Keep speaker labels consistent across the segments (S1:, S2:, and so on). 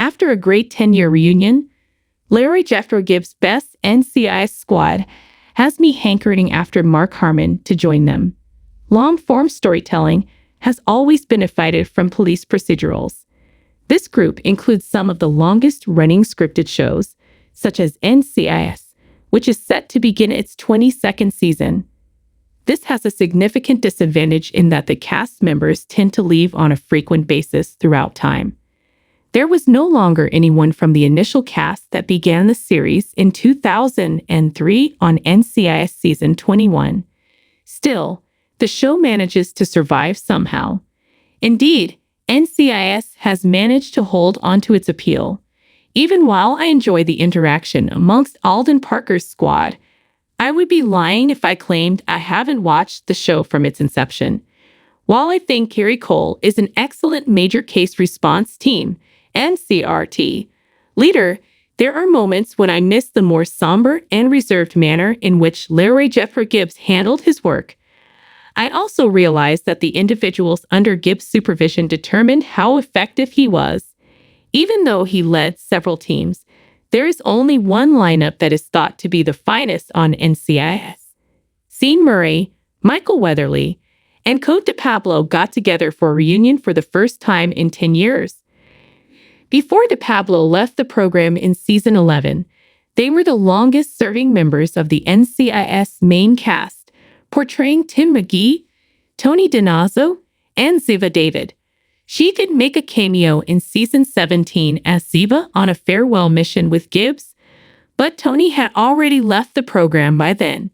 S1: After a great 10-year reunion, Larry Jeffro Gibbs' best NCIS squad has me hankering after Mark Harmon to join them. Long-form storytelling has always benefited from police procedurals. This group includes some of the longest-running scripted shows, such as NCIS, which is set to begin its 22nd season. This has a significant disadvantage in that the cast members tend to leave on a frequent basis throughout time. There was no longer anyone from the initial cast that began the series in 2003 on NCIS Season 21. Still, the show manages to survive somehow. Indeed, NCIS has managed to hold onto its appeal. Even while I enjoy the interaction amongst Alden Parker's squad, I would be lying if I claimed I haven't watched the show from its inception. While I think Carrie Cole is an excellent major case response team, NCRT leader, there are moments when I miss the more somber and reserved manner in which Larry Jeffro Gibbs handled his work. I also realized that the individuals under Gibbs' supervision determined how effective he was. Even though he led several teams, there is only one lineup that is thought to be the finest on NCIS. Sean Murray, Michael Weatherly, and Cote DePablo got together for a reunion for the first time in 10 years. Before DePablo left the program in Season 11, they were the longest-serving members of the NCIS main cast, portraying Tim McGee, Tony DiNazzo, and Ziva David. She did make a cameo in Season 17 as Ziva on a farewell mission with Gibbs, but Tony had already left the program by then.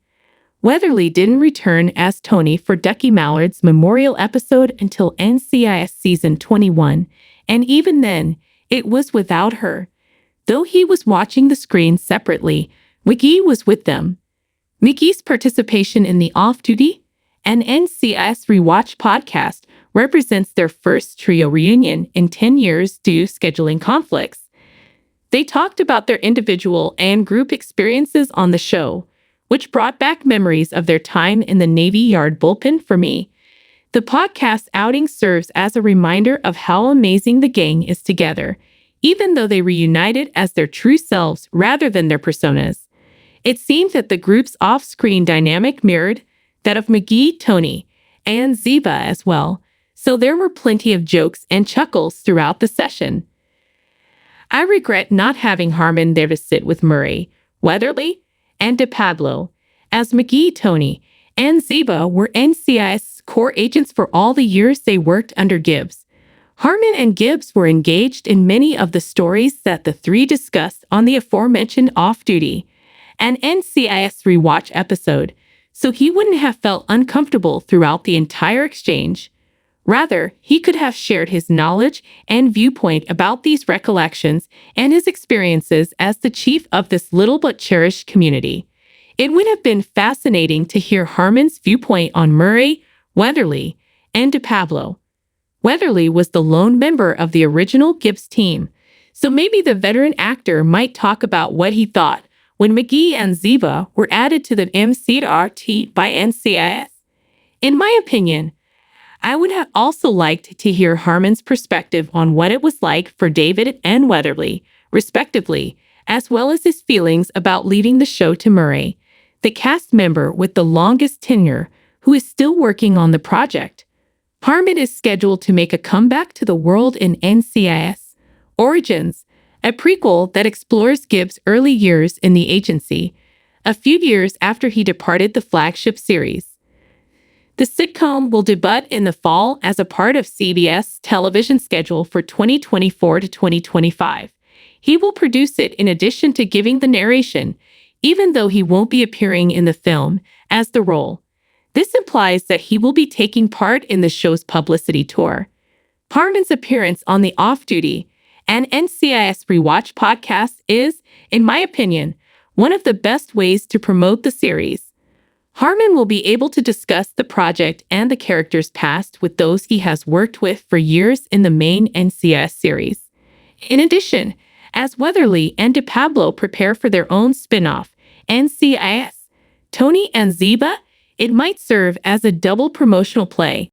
S1: Weatherly didn't return as Tony for Ducky Mallard's memorial episode until NCIS Season 21, and even then, it was without her. Though he was watching the screen separately, McGee was with them. McGee's participation in the Off-Duty and NCIS Rewatch podcast represents their first trio reunion in 10 years due to scheduling conflicts. They talked about their individual and group experiences on the show, which brought back memories of their time in the Navy Yard bullpen for me. The podcast outing serves as a reminder of how amazing the gang is together, even though they reunited as their true selves rather than their personas. It seemed that the group's off-screen dynamic mirrored that of McGee, Tony, and Ziva as well, so there were plenty of jokes and chuckles throughout the session. I regret not having Harmon there to sit with Murray, Weatherly, and DePablo, as McGee, Tony, and Ziva were NCIS core agents for all the years they worked under Gibbs. Harmon and Gibbs were engaged in many of the stories that the three discussed on the aforementioned Off-Duty and NCIS Rewatch episode, so he wouldn't have felt uncomfortable throughout the entire exchange. Rather, he could have shared his knowledge and viewpoint about these recollections and his experiences as the chief of this little but cherished community. It would have been fascinating to hear Harmon's viewpoint on Murray, Weatherly, and DePablo. Weatherly was the lone member of the original Gibbs team, so maybe the veteran actor might talk about what he thought when McGee and Ziva were added to the MCRT by NCIS. In my opinion, I would have also liked to hear Harmon's perspective on what it was like for David and Weatherly, respectively, as well as his feelings about leaving the show to Murray, the cast member with the longest tenure, who is still working on the project. Harmon is scheduled to make a comeback to the world in NCIS Origins, a prequel that explores Gibbs' early years in the agency, a few years after he departed the flagship series. The sitcom will debut in the fall as a part of CBS television schedule for 2024 to 2025. He will produce it in addition to giving the narration, even though he won't be appearing in the film as the role. This implies that he will be taking part in the show's publicity tour. Harmon's appearance on the Off-Duty and NCIS Rewatch podcast is, in my opinion, one of the best ways to promote the series. Harmon will be able to discuss the project and the characters' past with those he has worked with for years in the main NCIS series. In addition, as Weatherly and DePablo prepare for their own spin-off, NCIS, Tony and Ziva, it might serve as a double promotional play.